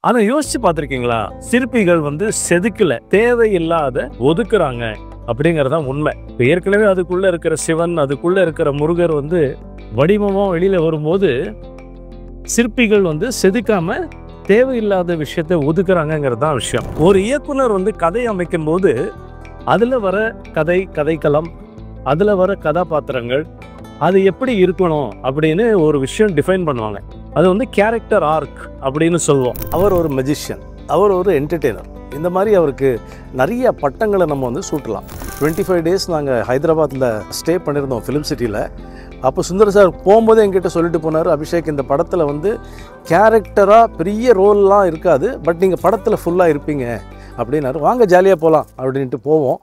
ஆனா யோசிச்சு பார்த்திருக்கீங்களா? சிற்பிகள் செதுக்கல, தேவையில்லாத ஒதுக்குறாங்க அப்படிங்கறதுதான் உண்மை. இப்ப ஏற்கனவே அதுக்குள்ள இருக்கிற சிவன், அதுக்குள்ள இருக்கிற முருகர் வடிவமா வெளியில வரும்போது சிற்பிகள் செதுக்காம தேவையில்லாத விஷயத்தை ஒதுக்குறாங்கிறது தான் விஷயம். ஒரு இயக்குனர் கதை அமைக்கும் போது அதுல வர கதைக்களம், அதுல வர கதாபாத்திரங்கள் அது எப்படி இருக்கணும் அப்படின்னு ஒரு விஷயம் டிஃபைன் பண்ணுவாங்க. அது கேரக்டர் ஆர்க் அப்படின்னு சொல்லுவோம். அவர் ஒரு மெஜிஷியன், அவர் ஒரு என்டர்டெய்னர். இந்த மாதிரி அவருக்கு நிறைய பட்டங்களை நம்ம சூட்டலாம். 25 days நாங்கள் ஹைதராபாத்தில் ஸ்டே பண்ணியிருந்தோம் ஃபிலிம் சிட்டியில். அப்போ சுந்தர் சார் போகும்போது என்கிட்ட சொல்லிட்டு போனார், அபிஷேக் இந்த படத்தில் கேரக்டராக பெரிய ரோல்லாம் இருக்காது, பட் நீங்கள் படத்தில் ஃபுல்லாக இருப்பீங்க அப்படின்னாரு. வாங்க ஜாலியாக போகலாம் அப்படின்ட்டு போவோம்.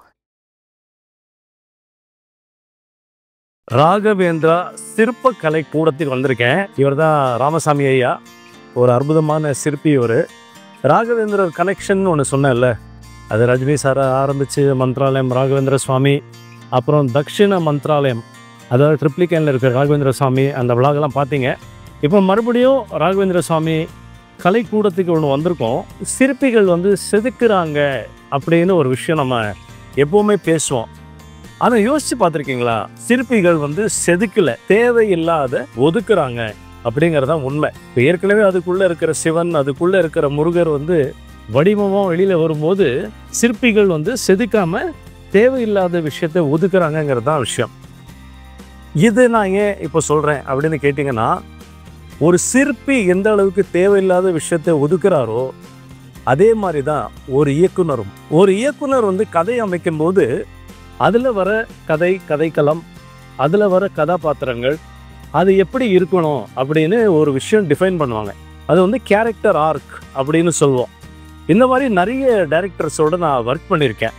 ராகவேந்திரா சிற்பக்கலை கூடத்தில் வந்திருக்கேன். இவர் தான் ராமசாமி ஐயா, ஒரு அற்புதமான சிற்பி. இவர் ராகவேந்திரர் கனெக்ஷன் ஒன்று சொன்னேன்ல, அது ரஜினி சாரை ஆரம்பித்து மந்த்ராலயம் ராகவேந்திர சுவாமி, அப்புறம் தக்ஷிண மந்த்ராலயம், அதாவது ட்ரிப்ளிகேனில் இருக்கிற ராகவேந்திர சுவாமி, அந்த விழாக்கெல்லாம் பார்த்தீங்க. இப்போ மறுபடியும் ராகவேந்திர சுவாமி கலைக்கூடத்துக்கு ஒன்று வந்திருக்கோம். சிற்பிகள் செதுக்குறாங்க அப்படின்னு ஒரு விஷயம் நம்ம எப்போவுமே பேசுவோம். ஆனால் யோசிச்சு பார்த்துருக்கீங்களா? சிற்பிகள் செதுக்கல, தேவையில்லாத ஒதுக்குறாங்க அப்படிங்கிறதான் உண்மை. இப்போ ஏற்கனவே அதுக்குள்ள இருக்கிற சிவன், அதுக்குள்ள இருக்கிற முருகர் வடிவமா வெளியில வரும்போது சிற்பிகள் செதுக்காம தேவையில்லாத விஷயத்தை ஒதுக்குறாங்கிறது தான் விஷயம். இது நான் ஏன் இப்போ சொல்றேன் அப்படின்னு கேட்டிங்கன்னா, ஒரு சிற்பி எந்த அளவுக்கு தேவையில்லாத விஷயத்தை ஒதுக்குறாரோ அதே மாதிரி தான் ஒரு இயக்குனரும். ஒரு இயக்குனர் கதை அமைக்கும் போது அதில் வர கதைக்களம், அதில் வர கதாபாத்திரங்கள் அது எப்படி இருக்கணும் அப்படின்னு ஒரு விஷயம் டிஃபைன் பண்ணுவாங்க. அது கேரக்டர் ஆர்க் அப்படின்னு சொல்லுவோம். இந்த மாதிரி நிறைய டைரக்டர்ஸோடு நான் ஒர்க் பண்ணியிருக்கேன்.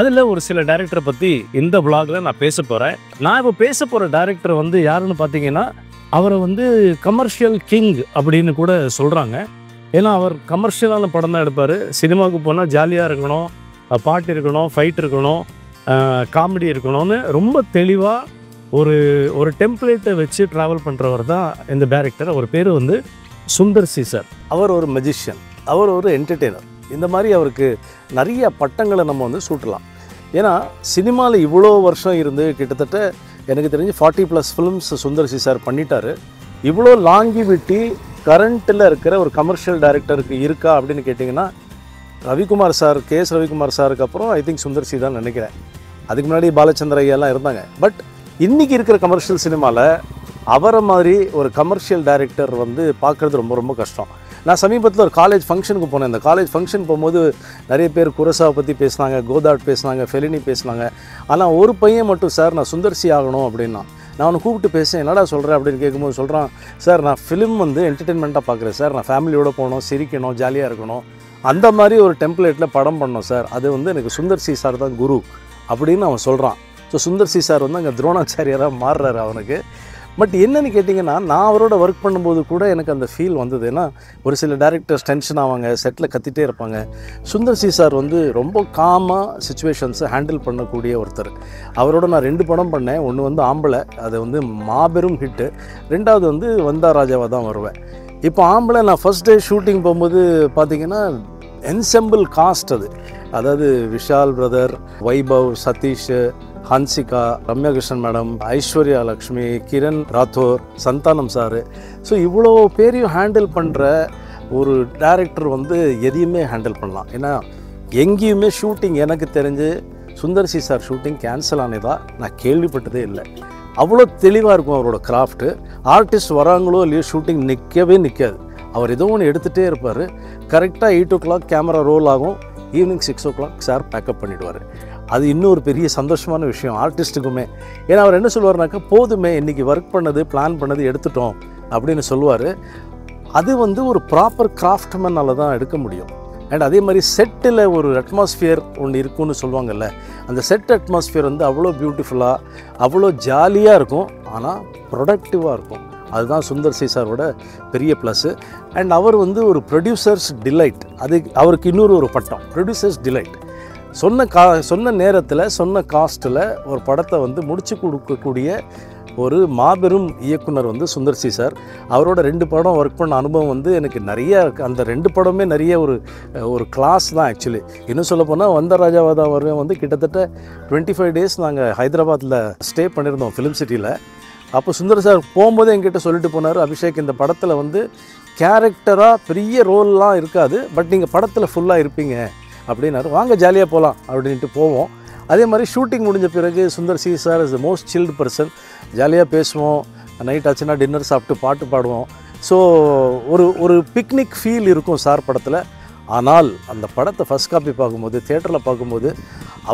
அதில் ஒரு சில டைரக்டரை பற்றி இந்த விளாகில் நான் பேச போகிறேன். நான் இப்போ பேச போகிற டைரக்டர் யாருன்னு பார்த்தீங்கன்னா, அவரை கமர்ஷியல் கிங் அப்படின்னு கூட சொல்கிறாங்க. ஏன்னா அவர் கமர்ஷியலான படம் தான் எடுப்பார். சினிமாவுக்கு போனால் ஜாலியாக இருக்கணும், பாட்டு இருக்கணும், ஃபைட் இருக்கணும், காமெடி இருக்கணும்னு ரொம்ப தெளிவாக ஒரு டெம்ப்ளேட்டை வச்சு ட்ராவல் பண்ணுறவர் தான் இந்த டைரக்டர். அவர் பேர் சுந்தர் சி சார். அவர் ஒரு மெஜிஷியன், அவர் ஒரு என்டர்டெய்னர். இந்த மாதிரி அவருக்கு நிறைய பட்டங்களை நம்ம சூட்டலாம். ஏன்னா சினிமாவில் இவ்வளோ வருஷம் இருந்து கிட்டத்தட்ட எனக்கு தெரிஞ்சு 40+ ஃபிலிம்ஸ் சுந்தர் சி சார் பண்ணிட்டார். இவ்வளோ லாங்கிவிட்டி கரண்ட்டில் இருக்கிற ஒரு கமர்ஷியல் டைரக்டருக்கு இருக்கா அப்படின்னு கேட்டிங்கன்னா, ரவிக்குமார் சார், கேஎஸ் ரவிக்குமார் சாருக்கு அப்புறம் ஐ திங்க் சுந்தர் சி தான் நினைக்கிறேன். அதுக்கு முன்னாடி பாலச்சந்திர ஐயாலாம் இருந்தாங்க. பட் இன்றைக்கி இருக்கிற கமர்ஷியல் சினிமாவில் அவரை மாதிரி ஒரு கமர்ஷியல் டைரக்டர் பார்க்குறது ரொம்ப ரொம்ப கஷ்டம். நான் சமீபத்தில் ஒரு காலேஜ் ஃபங்க்ஷனுக்கு போனேன். இந்த காலேஜ் ஃபங்க்ஷன் போகும்போது நிறைய பேர் குரசாவை பற்றி பேசினாங்க, கோதாட் பேசினாங்க, ஃபெலினி பேசினாங்க. ஆனால் ஒரு பையன் மட்டும், சார் நான் சுந்தர் சி ஆகணும் அப்படின்னா. நான் அவனை கூப்பிட்டு பேசுகிறேன், என்னடா சொல்கிறேன் அப்படின்னு கேட்கும்போது சொல்கிறான், சார் நான் ஃபிலிம் என்டர்டெயின்மெண்ட்டாக பார்க்குறேன் சார், நான் ஃபேமிலியோடு போகணும், சிரிக்கணும், ஜாலியாக இருக்கணும், அந்த மாதிரி ஒரு டெம்ப்ளேட்டில் படம் பண்ணோம் சார், அது எனக்கு சுந்தர் சி சார் தான் குரு அப்படின்னு அவன் சொல்கிறான். ஸோ சுந்தர் சி சார் அங்கே துரோணாச்சாரியாராக மாறுறாரு அவனுக்கு. பட் என்னென்னு கேட்டிங்கன்னா, நான் அவரோட ஒர்க் பண்ணும்போது கூட எனக்கு அந்த ஃபீல் வந்தது. ஏன்னா ஒரு சில டைரக்டர்ஸ் டென்ஷன் ஆவாங்க, செட்டில் கத்திட்டே இருப்பாங்க. சுந்தர் சி சார் ரொம்ப காமாக சுச்சுவேஷன்ஸை ஹேண்டில் பண்ணக்கூடிய ஒருத்தர். அவரோட நான் 2 படம் பண்ணேன். ஒன்று ஆம்பளை, அது மாபெரும் ஹிட்டு. 2வது வந்தா ராஜாவாக தான் வருவேன். இப்போ ஆம்பளை நான் ஃபஸ்ட் டே ஷூட்டிங் போகும்போது பார்த்திங்கன்னா என்செம்பிள் காஸ்ட் அது, அதாவது Vishal brother, Vaibhav, Sathish, Hansika, Ramya Krishnan madam, Aishwarya Lakshmi, Kiran Rathore, Santhanam sir. So இவ்வளோ பேரையும் ஹேண்டில் பண்ணுற ஒரு டைரக்டர் எதையுமே ஹேண்டில் பண்ணலாம். ஏன்னா எங்கேயுமே ஷூட்டிங் எனக்கு தெரிஞ்சு Sundar C sir shooting cancel ஆனதா நான் கேள்விப்பட்டதே இல்லை. அவ்வளோ தெளிவாக இருக்கும் அவரோட கிராஃப்ட்டு. ஆர்டிஸ்ட் வராங்களோ இல்லையோ ஷூட்டிங் நிற்கவே நிற்காது. அவர் ஏதோ ஒன்று எடுத்துகிட்டே இருப்பார். கரெக்டாக 8 o'clock கேமரா ரோல் ஆகும். ஈவினிங் 6 o'clock சார் பேக்கப் பண்ணிவிடுவார். அது இன்னொரு பெரிய சந்தோஷமான விஷயம் ஆர்டிஸ்ட்டுக்குமே. ஏன்னா அவர் என்ன சொல்லுவார்னாக்கா, போதுமே இன்றைக்கி ஒர்க் பண்ணது, பிளான் பண்ணது எடுத்துட்டோம் அப்படின்னு சொல்லுவார். அது ஒரு ப்ராப்பர் கிராஃப்ட்மேனால் தான் எடுக்க முடியும். அண்ட் அதே மாதிரி செட்டில் ஒரு அட்மாஸ்ஃபியர் ஒன்று இருக்குன்னு சொல்லுவாங்கள்ல, அந்த செட் அட்மாஸ்ஃபியர் அவ்வளோ பியூட்டிஃபுல்லாக, அவ்வளோ ஜாலியாக இருக்கும். ஆனால் ப்ரொடக்டிவாக இருக்கும். அதுதான் சுந்தர் சி சாரோட பெரிய ப்ளஸ்ஸு. அண்ட் அவர் ஒரு ப்ரொடியூசர்ஸ் டிலைட். அது அவருக்கு இன்னொரு ஒரு பட்டம், ப்ரொடியூசர்ஸ் டிலைட். சொன்ன நேரத்தில் சொன்ன காஸ்ட்டில் ஒரு படத்தை முடிச்சு கொடுக்கக்கூடிய ஒரு மாபெரும் இயக்குனர் வந்து சுந்தர் சி சார். அவரோட 2 படம் ஒர்க் பண்ண அனுபவம் வந்து எனக்கு நிறைய இருக்குது. அந்த 2 படமே நிறைய ஒரு கிளாஸ் தான் ஆக்சுவலி. இன்னும் சொல்ல போனால் வந்த ராஜாவாதா வருவேன் வந்து கிட்டத்தட்ட 25 டேஸ் நாங்கள் ஹைதராபாத்தில் ஸ்டே பண்ணியிருந்தோம் ஃபிலிம் சிட்டியில். அப்போ சுந்தர் சார் போகும்போது என்கிட்ட சொல்லிட்டு போனார், அபிஷேக் இந்த படத்தில் வந்து கேரக்டராக பெரிய ரோல்லாம் இருக்காது, பட் நீங்கள் படத்தில் ஃபுல்லாக இருப்பீங்க அப்படின்னாரு. வாங்க ஜாலியாக போகலாம் அப்படின்ட்டு போவோம். அதே மாதிரி ஷூட்டிங் முடிஞ்ச பிறகு Sundar C sir is the most chilled person. ஜாலியாக பேசுவோம், நைட் ஆச்சுன்னா டின்னர் சாப்பிட்டு பாட்டு பாடுவோம். ஸோ ஒரு பிக்னிக் ஃபீல் இருக்கும் சார் படத்தில். ஆனால் அந்த படத்தை ஃபஸ்ட் காப்பி பார்க்கும்போது, தியேட்டரில் பார்க்கும்போது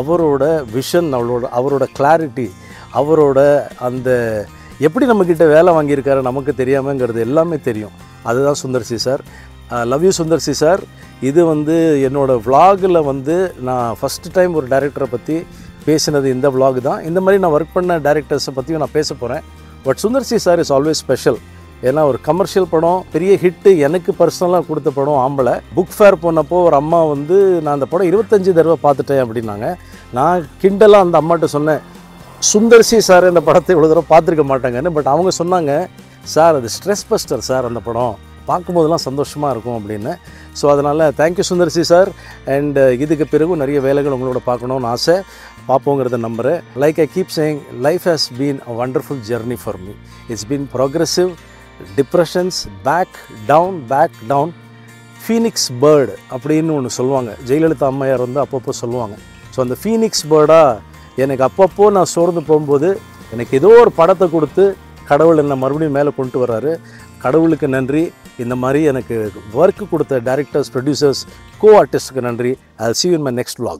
அவரோட விஷன், அவரோட கிளாரிட்டி, அவரோட அந்த எப்படி நம்மக்கிட்ட வேலை வாங்கியிருக்காரு நமக்கு தெரியாமங்கிறது எல்லாமே தெரியும். அதுதான் Sundar C sir. Love you Sundar C sir. இது வந்து என்னோடய விலாகில் வந்து நான் ஃபஸ்ட்டு டைம் ஒரு டைரக்டரை பற்றி பேசினது இந்த விலாக் தான். இந்த மாதிரி நான் ஒர்க் பண்ண டைரக்டர்ஸை பற்றியும் நான் பேச போகிறேன். But Sundar C sir is always special. ஏன்னா ஒரு கமர்ஷியல் படம், பெரிய ஹிட்டு, எனக்கு பர்சனலாக கொடுத்த படம் ஆம்பளை. புக் ஃபேர் போனப்போ ஒரு அம்மா வந்து நான் அந்த படம் 25 தடவை பார்த்துட்டேன் அப்படின்னாங்க. நான் கிண்டலாக அந்த அம்மாட்ட சொன்னேன், சுந்தர் சி சார் இந்த படத்தை இவ்வளோ தடவை பார்த்துருக்க மாட்டாங்கன்னு. பட் அவங்க சொன்னாங்க, சார் அது ஸ்ட்ரெஸ் பஸ்டர் சார், அந்த படம் பார்க்கும்போதெல்லாம் சந்தோஷமாக இருக்கும் அப்படின்னு. ஸோ அதனால் thank you Sundar C sir. And இதுக்கு பிறகு நிறைய வேலைகள் உங்களோட பார்க்கணுன்னு ஆசை, பார்ப்போங்கிறத நம்புகிறேன். Like I keep saying, life has been a wonderful journey for me. It's been progressive, depressions, back down, phoenix bird அப்படின்னு ஒன்று சொல்லுவாங்க. ஜெயலலிதா அம்மையார் வந்து அப்பப்போ சொல்லுவாங்க. ஸோ அந்த ஃபீனிக்ஸ் பேர்டாக எனக்கு அப்பப்போ நான் சோர்ந்து போகும்போது எனக்கு ஏதோ ஒரு படத்தை கொடுத்து கடவுள் என்னை மறுபடியும் மேலே கொண்டு வர்றாரு. கடவுளுக்கு நன்றி. இந்த மாதிரி எனக்கு ஒர்க்கு கொடுத்த டைரக்டர்ஸ், ப்ரொடியூசர்ஸ், கோ ஆர்டிஸ்ட்டுக்கு நன்றி. I'll see you in my next vlog.